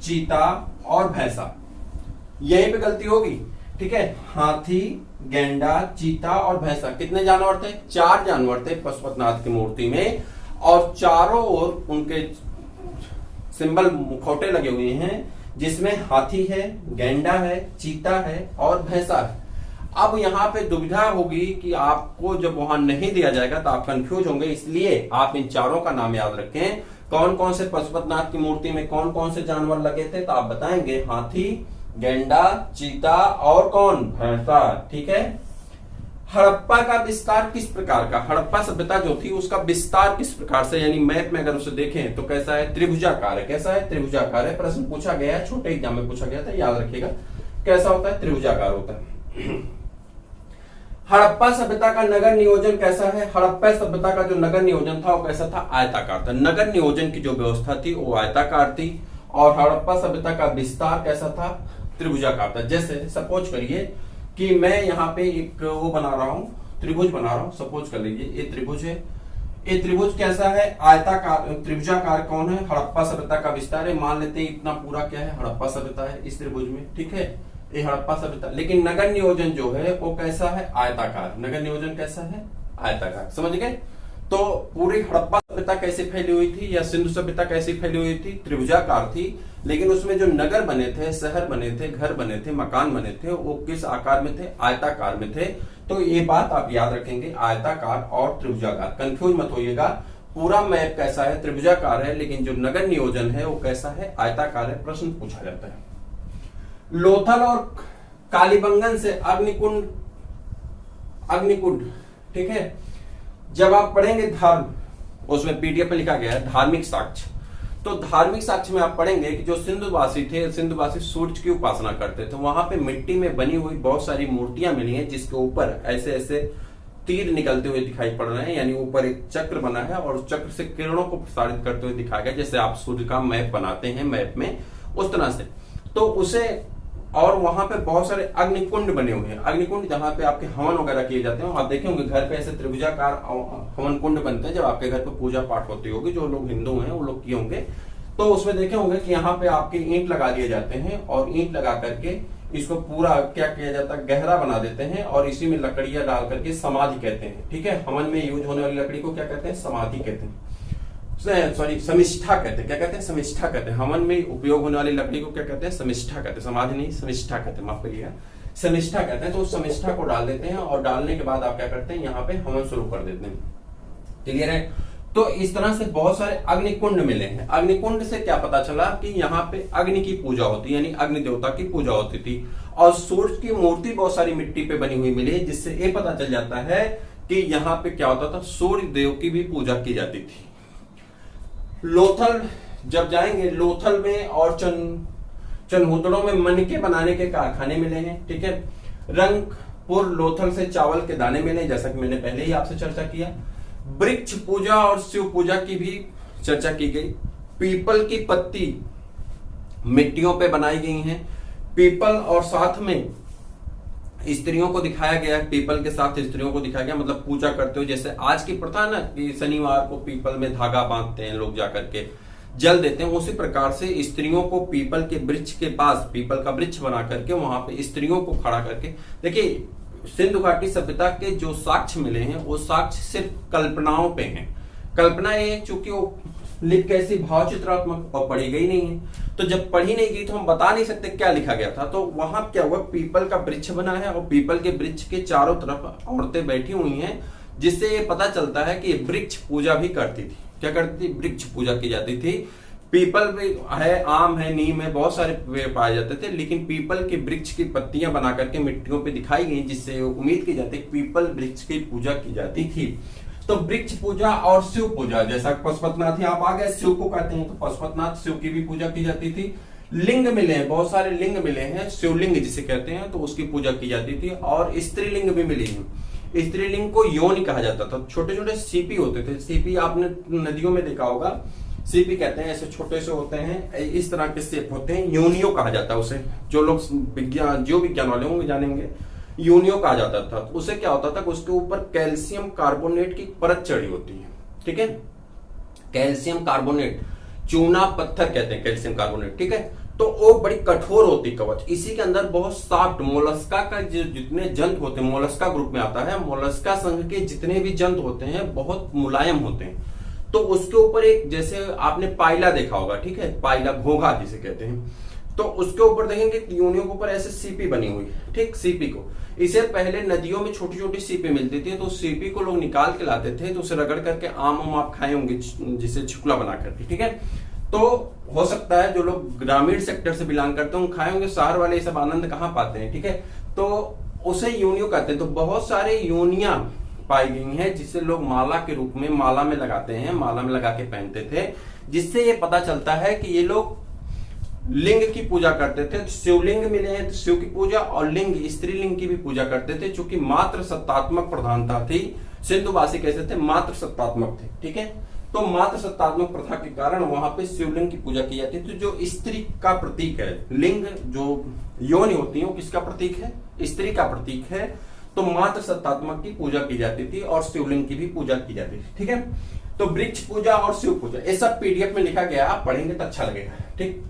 [SPEAKER 1] चीता और भैंसा। यहीं पे गलती होगी, ठीक है। हाथी, गैंडा, चीता और भैंसा, कितने जानवर थे? 4 जानवर थे पशुपतिनाथ की मूर्ति में। और चारों ओर उनके सिंबल मुखौटे लगे हुए हैं जिसमें हाथी है, गैंडा है, चीता है और भैंसा है। अब यहाँ पे दुविधा होगी कि आपको जब वहां नहीं दिया जाएगा तो आप कंफ्यूज होंगे, इसलिए आप इन चारों का नाम याद रखें। कौन कौन से पशुपतिनाथ की मूर्ति में कौन कौन से जानवर लगे थे, तो आप बताएंगे हाथी, गैंडा, चीता और कौन, भैंसा, ठीक है। हड़प्पा का विस्तार किस प्रकार का, हड़प्पा सभ्यता जो थी उसका विस्तार किस प्रकार से, यानी मैप में अगर उसे देखें तो कैसा है, त्रिभुजाकार है। कैसा है, त्रिभुजाकार है। प्रश्न पूछा गया है, छोटे एग्जाम में पूछा गया था, याद रखिएगा कैसा होता है, त्रिभुजाकार होता है। हड़प्पा सभ्यता का नगर नियोजन कैसा है, हड़प्पा सभ्यता का जो नगर नियोजन था वो कैसा था, आयताकार था। नगर नियोजन की जो व्यवस्था थी वो आयताकार थी। और हड़प्पा सभ्यता का विस्तार कैसा था, त्रिभुजाकार था। जैसे सपोज करिए कि मैं यहाँ पे एक वो बना रहा हूँ, त्रिभुज बना रहा हूँ। सपोज कर लीजिए ये त्रिभुज है। ये त्रिभुज कैसा है, आयताकार। त्रिभुजाकार कौन है, हड़प्पा सभ्यता का विस्तार है। मान लेते हैं इतना पूरा क्या है, हड़प्पा सभ्यता है इस त्रिभुज में, ठीक है, ये हड़प्पा सभ्यता। लेकिन नगर नियोजन जो है वो कैसा है, आयताकार। नगर नियोजन कैसा है, आयताकार। समझ गए। तो पूरी हड़प्पा सभ्यता कैसे फैली हुई थी या सिंधु सभ्यता कैसे फैली हुई थी, त्रिभुजाकार थी। लेकिन उसमें जो नगर बने थे, शहर बने थे, घर बने थे, मकान बने थे, वो किस आकार में थे, आयताकार में थे। तो ये बात आप याद रखेंगे, आयताकार और त्रिभुजाकार। कंफ्यूज मत होइएगा। पूरा मैप कैसा है, त्रिभुजाकार है, लेकिन जो नगर नियोजन है वो कैसा है, आयताकार है। प्रश्न पूछा जाता है। लोथल और कालीबंगन से अग्निकुंड, ठीक है। जब आप पढ़ेंगे धर्म, उसमें पीडीएफ में लिखा गया है धार्मिक साक्ष्य। तो धार्मिक साक्ष्य में आप पढ़ेंगे कि जो सिंधुवासी थे, सिंधुवासी सूर्य की उपासना करते थे। वहां पे मिट्टी में बनी हुई बहुत सारी मूर्तियां मिली हैं जिसके ऊपर ऐसे ऐसे तीर निकलते हुए दिखाई पड़ रहे हैं, यानी ऊपर एक चक्र बना है और चक्र से किरणों को प्रसारित करते हुए दिखाया गया, जैसे आप सूर्य का मैप बनाते हैं मैप में, उस तरह से। तो उसे, और वहां पे बहुत सारे अग्निकुंड बने हुए हैं। अग्निकुंड जहां पे आपके हवन वगैरह किए जाते हैं। आप देखे होंगे घर पे ऐसे त्रिभुजाकार हवन कुंड बनते हैं जब आपके घर पे पूजा पाठ होती होगी। जो लोग हिंदू हैं वो लोग किए होंगे, तो उसमें देखे होंगे कि यहाँ पे आपके ईंट लगा दिए जाते हैं और ईंट लगा करके इसको पूरा क्या किया जाता है, गहरा बना देते हैं और इसी में लकड़ियां डाल करके समाधि कहते हैं, ठीक है। हवन में यूज होने वाली लकड़ी को क्या कहते हैं, समाधि कहते हैं, सॉरी समिष्ठा कहते हैं। क्या कहते हैं, समिष्ठा कहते हैं। हवन में उपयोग होने वाली लकड़ी को क्या कहते हैं, समिष्ठा कहते हैं। समाधि नहीं, समिष्ठा कहते हैं, माफ करिएगा, समिष्ठा कहते हैं। तो उस समिष्ठा को डाल देते हैं और डालने के बाद आप क्या करते हैं, यहाँ पे हवन शुरू कर देते हैं। क्लियर है। तो इस तरह से बहुत सारे अग्निकुंड मिले हैं। अग्निकुंड से क्या पता चला कि यहाँ पे अग्नि की पूजा होती, यानी अग्नि देवता की पूजा होती थी। और सूर्य की मूर्ति बहुत सारी मिट्टी पे बनी हुई मिली, जिससे ये पता चल जाता है कि यहाँ पे क्या होता था, सूर्य देव की भी पूजा की जाती थी। लोथल जब जाएंगे, लोथल में और चनहुतड़ों में मनके बनाने के कारखाने मिले हैं, ठीक है। रंगपुर लोथल से चावल के दाने मिले, जैसा कि मैंने पहले ही आपसे चर्चा किया। वृक्ष पूजा और शिव पूजा की भी चर्चा की गई। पीपल की पत्ती मिट्टियों पे बनाई गई हैं। पीपल और साथ में स्त्रियों को दिखाया गया है, पीपल के साथ स्त्रियों को दिखाया गया, मतलब पूजा करते हुए। जैसे आज की प्रथा है ना कि शनिवार को पीपल में धागा बांधते हैं लोग, जाकर के जल देते हैं, उसी प्रकार से स्त्रियों को पीपल के वृक्ष के पास, पीपल का वृक्ष बना करके वहां पे स्त्रियों को खड़ा करके, देखिए सिंधु घाटी सभ्यता के जो साक्ष्य मिले हैं वो साक्ष्य सिर्फ कल्पनाओं पे हैं। कल्पना ये चूंकि वो लिख कैसी भाव चित्रात्मक और पढ़ी गई नहीं है, तो जब पढ़ी नहीं गई तो हम बता नहीं सकते क्या लिखा गया था। तो वहां क्या हुआ, पीपल का वृक्ष बना है और पीपल के वृक्ष के चारों तरफ औरतें बैठी हुई हैं, जिससे ये पता चलता है कि वृक्ष पूजा भी करती थी। क्या करती थी? वृक्ष पूजा की जाती थी। पीपल भी है, आम है, नीम है, बहुत सारे पेड़ पाए जाते थे, लेकिन पीपल के वृक्ष की पत्तियां बना करके मिट्टियों पे दिखाई गई, जिससे उम्मीद की जाती है पीपल वृक्ष की पूजा की जाती थी। तो वृक्ष पूजा और शिव पूजा, जैसा पशुपतिनाथ आप आ गए, शिव को कहते हैं, तो पशुपतिनाथ शिव की भी पूजा की जाती थी। लिंग मिले हैं, बहुत सारे लिंग मिले हैं, शिवलिंग जिसे कहते हैं, तो उसकी पूजा की जाती थी। और स्त्रीलिंग भी मिली है। स्त्रीलिंग को योनि कहा जाता था। छोटे छोटे सीपी होते थे। सीपी आपने नदियों में देखा होगा, सीपी कहते हैं, ऐसे छोटे से होते हैं, इस तरह के शेप होते हैं, योनियो कहा जाता है उसे। जो लोग विज्ञान, जो विज्ञान वाले होंगे जानेंगे, यूनियो कहा जाता था। तो उसे क्या होता था कि उसके ऊपर कैल्शियम कार्बोनेट की परत चढ़ी होती है, ठीक है। कैल्शियम कार्बोनेट, चूना पत्थर कहते हैं कैल्शियम कार्बोनेट, ठीक है। तो वो बड़ी कठोर होती कवच। इसी के अंदर बहुत सॉफ्ट मोलस्का का जो जितने जंतु होते हैं, मोलस्का ग्रुप में आता है, मोलस्का संघ के जितने भी जंतु होते हैं बहुत मुलायम होते हैं। तो उसके ऊपर एक, जैसे आपने पाइला देखा होगा, ठीक है, पाइला घोघा जिसे कहते हैं, तो उसके ऊपर देखेंगे यूनियो के ऊपर ऐसे सीपी बनी हुई, ठीक। सीपी को, इसे पहले नदियों में छोटी छोटी सीपी मिलती थी, तो सीपी को लोग निकाल के लाते थे, तो उसे रगड़ करके आम आप खाए होंगे, जिसे छिकुला बना करके, ठीक है। तो हो सकता है जो लोग ग्रामीण सेक्टर से बिलोंग करते हैं खाए होंगे, शहर वाले ये सब आनंद कहाँ पाते हैं, ठीक है। तो उसे यूनियो कहते हैं। तो बहुत सारे यूनिया पाई गई हैं, जिसे लोग माला के रूप में, माला में लगाते हैं, माला में लगा के पहनते थे, जिससे ये पता चलता है कि ये लोग लिंग की पूजा करते थे। तो शिवलिंग मिले हैं, तो शिव की पूजा, और लिंग स्त्रीलिंग की भी पूजा करते थे, चूंकि मात्र सत्तात्मक प्रधानता थी। सिंधुवासी कैसे थे? मात्र सत्तात्मक थे, ठीक है। तो मात्र सत्तात्मक प्रथा के कारण वहां पे शिवलिंग की पूजा की जाती है। तो जो स्त्री का प्रतीक है, लिंग जो योनि होती है, वो किसका प्रतीक है? स्त्री का प्रतीक है। तो मात्र सत्तात्मक की पूजा की जाती थी और शिवलिंग की भी पूजा की जाती थी, ठीक है। तो वृक्ष पूजा और शिव पूजा, ये सब पीडीएफ में लिखा गया, आप पढ़ेंगे तो अच्छा लगेगा, ठीक।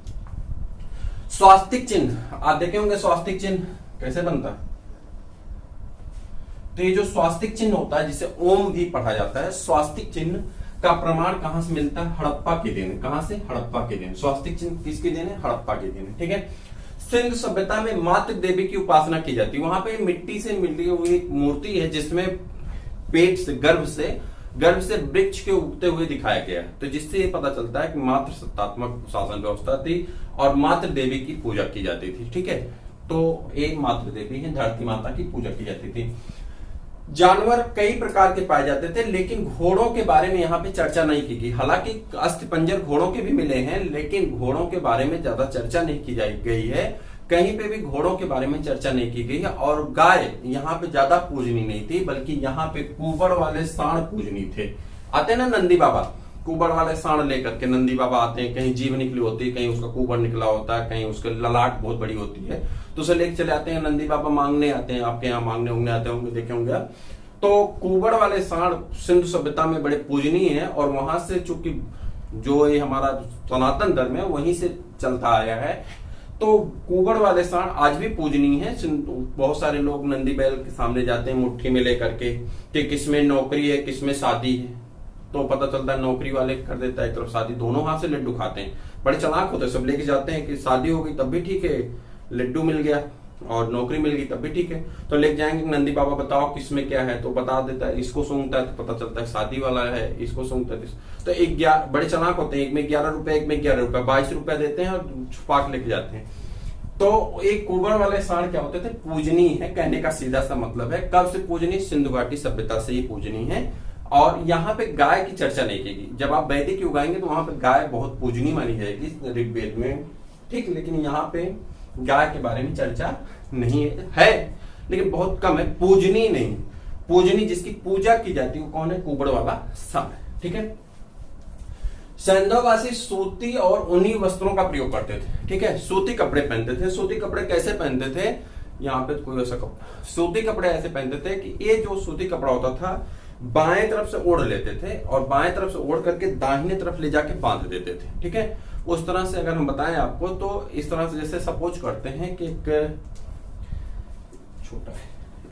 [SPEAKER 1] स्वास्तिक चिन्ह आप देखे होंगे, स्वास्तिक चिन्ह कैसे बनता है? तो ये जो स्वास्तिक चिन्ह होता है, जिसे ओम भी पढ़ा जाता है, स्वास्तिक चिन्ह का प्रमाण कहां से मिलता है? हड़प्पा के दिन। कहां से? हड़प्पा के दिन। स्वास्तिक चिन्ह किसके दिन है? हड़प्पा के दिन, ठीक है। सिंधु सभ्यता में मातृ देवी की उपासना की जाती है। वहां पे मिट्टी से मिली हुई एक मूर्ति है, जिसमें पेट से, गर्भ से वृक्ष के उगते हुए दिखाया गया है। तो जिससे ये पता चलता है कि मात्र सत्तात्मक शासन व्यवस्था थी और मातृ देवी की पूजा की जाती थी, ठीक है। तो एक मातृ देवी है, धरती माता की पूजा की जाती थी। जानवर कई प्रकार के पाए जाते थे, लेकिन घोड़ों के बारे में यहाँ पे चर्चा नहीं की गई। हालांकि अस्थिपंजर घोड़ों के भी मिले हैं, लेकिन घोड़ों के बारे में ज्यादा चर्चा नहीं की गई है। कहीं पे भी घोड़ों के बारे में चर्चा नहीं की गई है। और गाय यहाँ पे ज्यादा पूजनी नहीं थी, बल्कि यहाँ पे कुबड़ वाले सांड पूजनी थे। आते ना नंदी बाबा, कुबड़ वाले सांड लेकर के नंदी बाबा आते हैं। कहीं जीभ निकली होती है, कहीं उसका कुबड़ निकला होता है, कहीं उसका ललाट बहुत बड़ी होती है, तो उसे लेके चले आते हैं। नंदी बाबा मांगने आते हैं, आपके यहाँ मांगने उंगने आते होंगे, देखे होंगे। तो कुबड़ वाले सांड सिंधु सभ्यता में बड़े पूजनीय है, और वहां से चूंकि जो ये हमारा सनातन धर्म है वहीं से चलता आया है। तो कुबड़ वाले सांड आज भी पूजनीय है। बहुत सारे लोग नंदी बैल के सामने जाते हैं मुट्ठी में लेकर के कि किसमें नौकरी है, किसमें शादी है। तो पता चलता है नौकरी वाले कर देता है एक तरफ, शादी, दोनों हाथ से लड्डू खाते हैं। बड़े चालाक होते हैं, सब लेके जाते हैं कि शादी हो गई तब भी ठीक है, लड्डू मिल गया, और नौकरी मिल गई तब भी ठीक है। तो लेके जाएंगे, नंदी बाबा बताओ किसमें क्या है, तो बता देता है। इसको सूंघता है तो पता चलता है शादी वाला है, इसको सूंघता है तो एक बड़े चालाक होते हैं। एक में 11 रुपए, एक में 11 रुपए, 22 रुपए देते हैं और छुपा के लेके जाते हैं। तो एक कुबड़ वाले सांड क्या होते थे? पूजनीय है, कहने का सीधा सा मतलब है। कब से पूजनीय? सिंधु घाटी सभ्यता से ही पूजनीय है। और यहाँ पे गाय की चर्चा नहीं की गई। जब आप वैदिक युग आएंगे तो वहां पे गाय बहुत पूजनीय मानी जाएगी। ऋग्वेद में ठीक। लेकिन यहाँ पे गाय के बारे में चर्चा नहीं है, लेकिन बहुत कम है। पूजनी नहीं, पूजनी जिसकी पूजा की जाती है वो कौन है? कुबड़ वाला सांप, ठीक है। सेंधोवासी सूती और ऊनी वस्त्रों का प्रयोग करते थे, ठीक है। सूती कपड़े पहनते थे। सूती कपड़े कैसे पहनते थे? यहाँ पे कोई ऐसा कपड़ा, सूती कपड़े ऐसे पहनते थे कि ये जो सूती कपड़ा होता था बाएं तरफ से ओढ़ लेते थे और बाएं तरफ से ओढ़ करके दाहिने तरफ ले जाके बांध देते थे, ठीक है। उस तरह से अगर हम बताएं आपको तो इस तरह से, जैसे सपोज करते हैं कि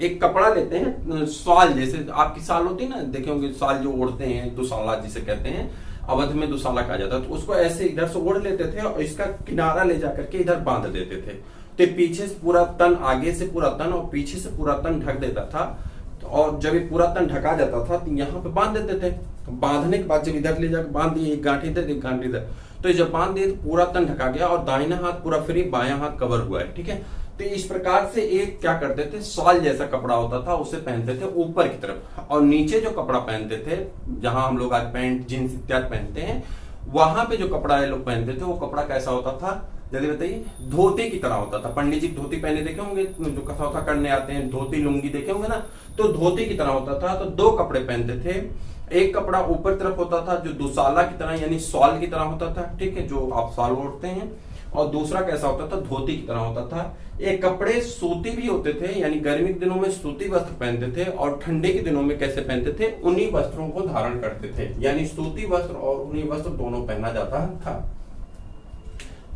[SPEAKER 1] एक कपड़ा लेते हैं, साल, जैसे आपकी साल होती है ना, देखे होंगे साल जो ओढ़ते हैं, दुसाला जिसे कहते हैं, अवध में दुसाला कहा जाता है। तो उसको ऐसे इधर से ओढ़ लेते थे और इसका किनारा ले जाकर के इधर बांध देते थे। तो पीछे से पूरा तन, आगे से पूरा तन और पीछे से पूरा तन ढक देता था। और जब ये पूरा तन ढका जाता था तो यहाँ पे बांध देते थे। तो बांधने के बाद जब इधर ले जाकर बांध दिए, एक गांठी इधर एक गांठी इधर, तो जब बांध दिए तो पूरा तन ढका गया और दाहिना हाथ पूरा फ्री, बायां हाथ कवर हुआ है, ठीक है। तो इस प्रकार से एक क्या करते थे, सॉल जैसा कपड़ा होता था उसे पहनते थे ऊपर की तरफ, और नीचे जो कपड़ा पहनते थे, जहां हम लोग आज पैंट जींस इत्यादि पहनते हैं, वहां पे जो कपड़ा ये लोग पहनते थे वो कपड़ा कैसा होता था? जल्दी बताइए। धोती की तरह होता था। पंडित जी धोती पहने देखे होंगे, जो कथा वथा करने आते हैं, धोती लुंगी देखे होंगे ना, तो धोती की तरह होता था। तो दो कपड़े पहनते थे, एक कपड़ा ऊपर तरफ होता था जो दुसाला की तरह यानी सॉल की तरह होता था, ठीक है, जो आप सॉल ओढ़ते हैं, और दूसरा कैसा होता था? धोती की तरह होता था। ये कपड़े सूती भी होते थे, यानी गर्मी के दिनों में सूती वस्त्र पहनते थे, और ठंडे के दिनों में कैसे पहनते थे? ऊनी वस्त्रों को धारण करते थे, यानी सूती वस्त्र और ऊनी वस्त्र दोनों पहना जाता था।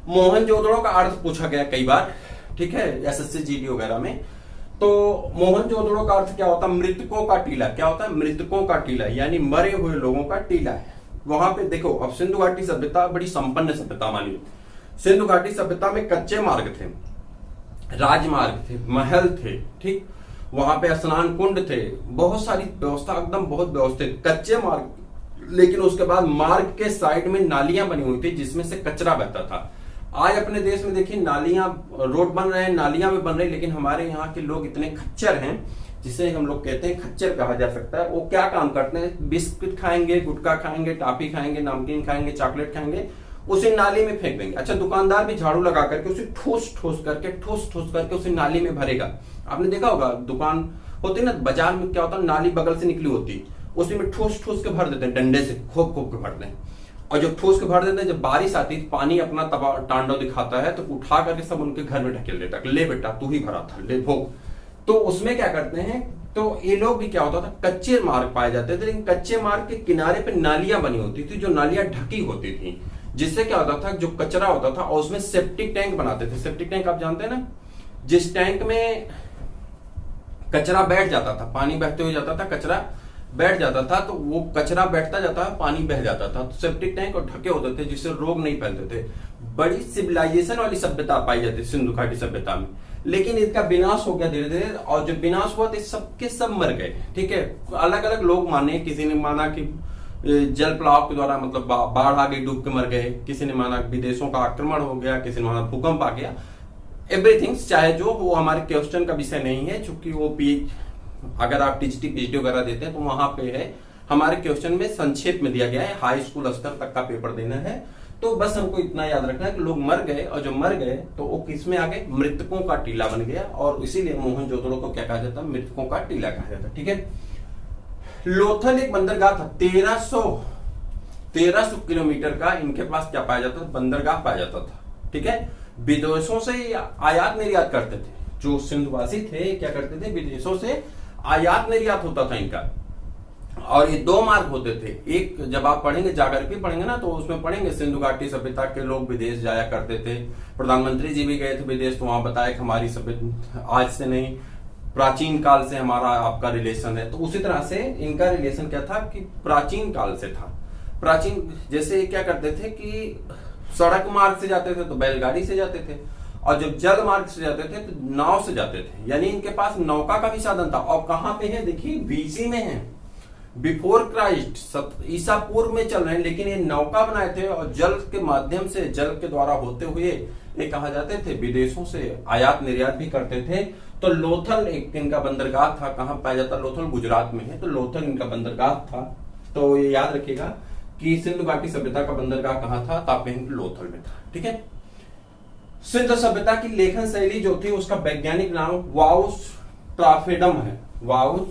[SPEAKER 1] मोहनजोदड़ो का अर्थ पूछा गया कई बार, ठीक है, एसएससी जीडी वगैरह में। तो मोहनजोदड़ो का अर्थ क्या होता है? मृतकों का टीला। क्या होता है? मृतकों का टीला, यानी मरे हुए लोगों का टीला है। वहां पे देखो, अब सिंधु घाटी सभ्यता बड़ी संपन्न सभ्यता मानी। सिंधु घाटी सभ्यता में कच्चे मार्ग थे, राजमार्ग थे, महल थे, ठीक, वहां पे स्नान कुंड थे, बहुत सारी व्यवस्था, एकदम बहुत व्यवस्थित कच्चे मार्ग। लेकिन उसके बाद मार्ग के साइड में नालियां बनी हुई थी जिसमें से कचरा बहता था। आज अपने देश में देखिए नालियां, रोड बन रहे हैं, नालियां भी बन रही, लेकिन हमारे यहाँ के लोग इतने खच्चर हैं, जिसे हम लोग कहते हैं खच्चर कहा जा सकता है। वो क्या काम करते हैं? बिस्किट खाएंगे, गुटखा खाएंगे, टाफी खाएंगे, नमकीन खाएंगे, चॉकलेट खाएंगे, उसे नाली में फेंक देंगे। अच्छा, दुकानदार भी झाड़ू लगा करके उसे ठोस ठोस करके उसे नाली में भरेगा। आपने देखा होगा, दुकान होती ना बाजार में, क्या होता है, नाली बगल से निकली होती, उसी में ठोस ठोस के भर देते हैं, डंडे से खोप खोप के भरते हैं। और जब ठोस के भर देते हैं, जब बारिश आती है, पानी अपना तांडव दिखाता है, तो उठा करके सब उनके घर में ढकेल देता है, ले बेटा तू ही भरा था, ले भोग। तो उसमें क्या करते हैं, तो ये लोग भी क्या होता था, कच्चे मार्ग पाए जाते थे, लेकिन कच्चे मार्ग के किनारे पे नालियां बनी होती थी, जो नालियां ढकी होती थी, जिससे क्या होता था, जो कचरा होता था, और उसमें सेप्टिक टैंक बनाते थे। सेप्टिक टैंक आप जानते हैं ना, जिस टैंक में कचरा बैठ जाता था, पानी बहते हुए जाता था, कचरा बैठ जाता था, तो वो कचरा बैठता जाता है, पानी बह जाता था। तो सेप्टिक टैंक और ढके होते थे, जिससे रोग नहीं फैलते थे। बड़ी सिविलाइजेशन वाली सभ्यता पाई जाती सिंधु घाटी सभ्यता में। लेकिन इसका विनाश हो गया धीरे धीरे, और जब विनाश हुआ तो सबके सब मर गए, ठीक है। अलग अलग लोग माने, किसी ने माना कि जल प्लाव के द्वारा, मतलब बाढ़ आ गई, डूब के मर गए, किसी ने माना विदेशों का आक्रमण हो गया, किसी ने माना भूकंप आ गया। एवरीथिंग, चाहे जो वो हमारे क्वेश्चन का विषय नहीं है, चूंकि वो अगर आप टीजीटी पीएचडी वगैरह देते हैं तो वहां पे है, हमारे क्वेश्चन में संक्षेप में दिया गया है, हाई स्कूल स्तर तक का पेपर देना है। तो बस हमको इतना याद रखना है कि लोग मर गए, और जो मर गए तो वो किस में आ गए? मृतकों का टीला बन गया, और इसीलिए मोहनजोदड़ो को क्या कहा जाता है? मृतकों का टीला कहा जाता है, ठीक है। लोथल एक बंदरगाह था, 1300 किलोमीटर का इनके पास क्या पाया जाता था? बंदरगाह पाया जाता था, ठीक है। विदेशों से आयात निर्यात करते थे, जो सिंधुवासी थे क्या करते थे? विदेशों से आयात निर्यात होता था इनका। और ये दो मार्ग होते थे, एक जब आप पढ़ेंगे, जाकर के पढ़ेंगे ना, तो उसमें पढ़ेंगे सिंधु घाटी सभ्यता के लोग विदेश जाया करते थे। प्रधानमंत्री जी भी गए थे विदेश, तो वहां बताया कि हमारी सभ्यता आज से नहीं, प्राचीन काल से हमारा आपका रिलेशन है। तो उसी तरह से इनका रिलेशन क्या था कि प्राचीन काल से था। प्राचीन, जैसे क्या करते थे कि सड़क मार्ग से जाते थे तो बैलगाड़ी से जाते थे, और जब जल मार्ग से जाते थे तो नाव से जाते थे, यानी इनके पास नौका का भी साधन था। और कहां पे है? देखिए बीसी में है, बिफोर क्राइस्ट, ईसा पूर्व में चल रहे हैं, लेकिन ये नौका बनाए थे, और जल के माध्यम से, जल के द्वारा होते हुए ये कहा जाते थे, विदेशों से आयात निर्यात भी करते थे। तो लोथल एक इनका बंदरगाह था, कहां पाया जाता? लोथल गुजरात में है, तो लोथल इनका बंदरगाह था। तो ये याद रखिएगा कि सिंधु घाटी सभ्यता का बंदरगाह कहां था? तापेंग लोथल में था, ठीक है। सिंधु सभ्यता की लेखन शैली जो थी उसका वैज्ञानिक नाम वाउस ट्राफेडम है। वाउस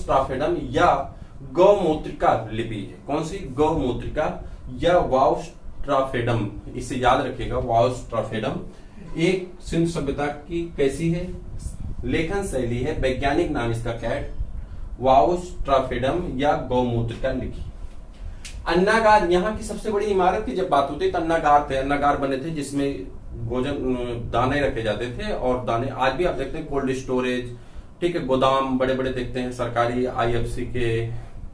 [SPEAKER 1] ट्राफेडम या गौमूत्रिका लिपि है। कौन सी? गौमूत्रिका या वाउस ट्राफेडम, इसे याद रखिएगा। वाउस ट्राफेडम एक सिंधु सभ्यता की कैसी है? लेखन शैली है। वैज्ञानिक नाम इसका क्या है? वाउस ट्राफेडम या गौमूत्रिका लिपि। अन्नागार, यहाँ की सबसे बड़ी इमारत की जब बात होती है तो अन्नागार थे। अन्नागार बने थे जिसमें भोजन दाने रखे जाते थे, और दाने आज भी आप देखते हैं कोल्ड स्टोरेज, ठीक है, गोदाम बड़े बड़े देखते हैं सरकारी IFC के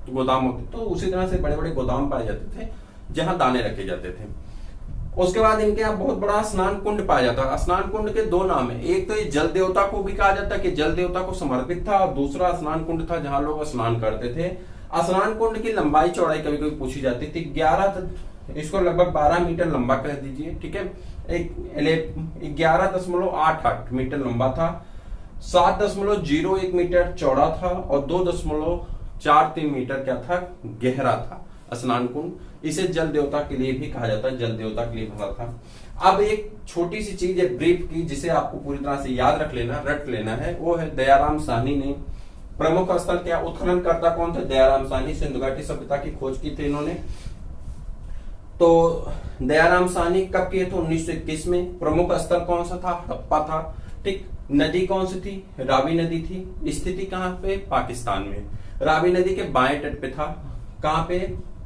[SPEAKER 1] गोदाम होते, तो उसी तरह से बड़े बड़े गोदाम पाए जाते थे जहां दाने रखे जाते थे। उसके बाद इनके यहाँ बहुत बड़ा स्नान कुंड पाया जाता है। स्नान कुंड के दो नाम है, एक तो ये जल देवता को भी कहा जाता है कि जल देवता को समर्पित था, और दूसरा स्नान कुंड था जहां लोग स्नान करते थे। स्नान कुंड की लंबाई चौड़ाई कभी कभी पूछी जाती थी। 11, इसको लगभग 12 मीटर लंबा कह दीजिए, ठीक है। 11.88 मीटर लंबा था, 7.01 मीटर चौड़ा था, और 2.43 मीटर क्या था? गहरा था स्नान कुंड। इसे जल देवता के लिए भी कहा जाता है, जल देवता के लिए बना था। अब एक छोटी सी चीज है ब्रीफ की, जिसे आपको पूरी तरह से याद रख लेना, रट लेना है, वो है दयाराम साहनी ने प्रमुख स्थल क्या उत्खनन करता कौन थे? दयाराम साहनी। सिंधु घाटी सभ्यता की खोज की थी इन्होंने। तो दयाराम साहनी कब किए थे? 1921 में। प्रमुख स्थल कौन सा था? हड़प्पा था, ठीक। नदी कौन सी थी? रावी नदी थी। स्थिति कहां पे? पाकिस्तान में। रावी नदी के बाएं तट पे था। कहां पे?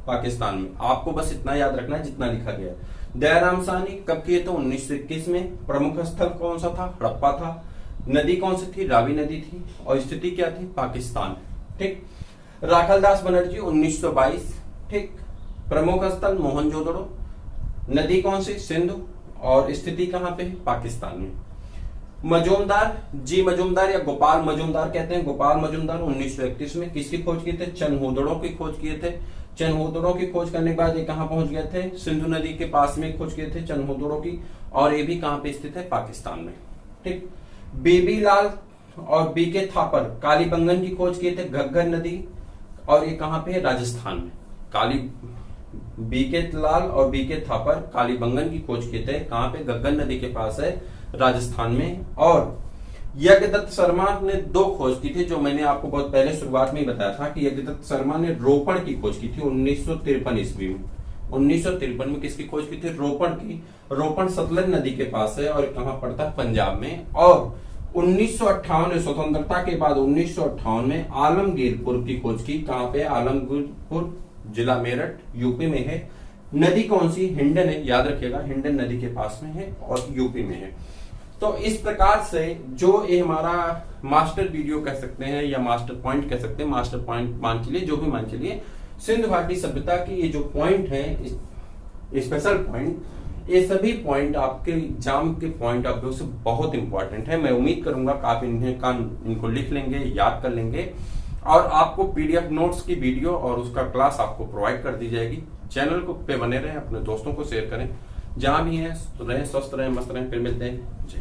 [SPEAKER 1] पाकिस्तान में। आपको बस इतना याद रखना है जितना लिखा गया। दयाराम साहनी कब किए थे? 1921 में। प्रमुख स्थल कौन सा था? हड़प्पा था। नदी कौन सी थी? रावी नदी थी, और स्थिति क्या थी? पाकिस्तान, ठीक। राखलदास बनर्जी 1922, ठीक। प्रमुख स्थल मोहनजोदड़ो। नदी कौन सी? सिंधु, और स्थिति कहां पे? पाकिस्तान में। मजूमदार, जी मजूमदार या गोपाल मजूमदार कहते हैं। गोपाल मजूमदार 1931 में किसकी खोज की थे? चनहूदड़ों की खोज किए थे। चनहूदड़ों की खोज करने के बाद ये कहां पहुंच गए थे? सिंधु नदी के पास में खोज किए थे चनहूदड़ों की, और ये भी कहां पे स्थित है? पाकिस्तान में, ठीक। बेबी लाल और बीके थापर कालीबंगन की खोज किए थे घग्गर नदी, और ये कहां पे है? राजस्थान में। बीके लाल और बीके थापर कालीबंगन की खोज किए थे कहां पे? घग्गर नदी के पास है, राजस्थान में। और यज्ञदत्त शर्मा ने 2 खोज की थी, जो मैंने आपको बहुत पहले शुरुआत में ही बताया था कि यज्ञदत्त शर्मा ने रोपण की खोज की थी 1953 ईस्वी में। 1953 में किसकी खोज की थी? रोपण की। रोपण सतलज नदी के पास है, और कहां पड़ता है? पंजाब में। और 1958 स्वतंत्रता के बाद 1958 में आलमगीरपुर की खोज की। कहां पे? आलमगीरपुर, जिला मेरठ, यूपी में है। नदी कौन सी? हिंडन है, याद रखिएगा, हिंडन नदी के पास में है और यूपी में है। तो इस प्रकार से जो ये हमारा मास्टर वीडियो कह सकते हैं या मास्टर पॉइंट कह सकते हैं, मास्टर पॉइंट मान चलिए, जो भी मान चलिए, सिंधु घाटी सभ्यता की ये जो पॉइंट है, स्पेशल पॉइंट, ये सभी पॉइंट आपके एग्जाम के पॉइंट ऑफ व्यू से बहुत इंपॉर्टेंट है। मैं उम्मीद करूंगा कि आप इनको लिख लेंगे, याद कर लेंगे, और आपको PDF नोट्स की वीडियो और उसका क्लास आपको प्रोवाइड कर दी जाएगी। चैनल को पे बने रहें, अपने दोस्तों को शेयर करें, जहां भी हैं रहें, स्वस्थ रहें, मस्त रहें। फिर मिलते हैं। जय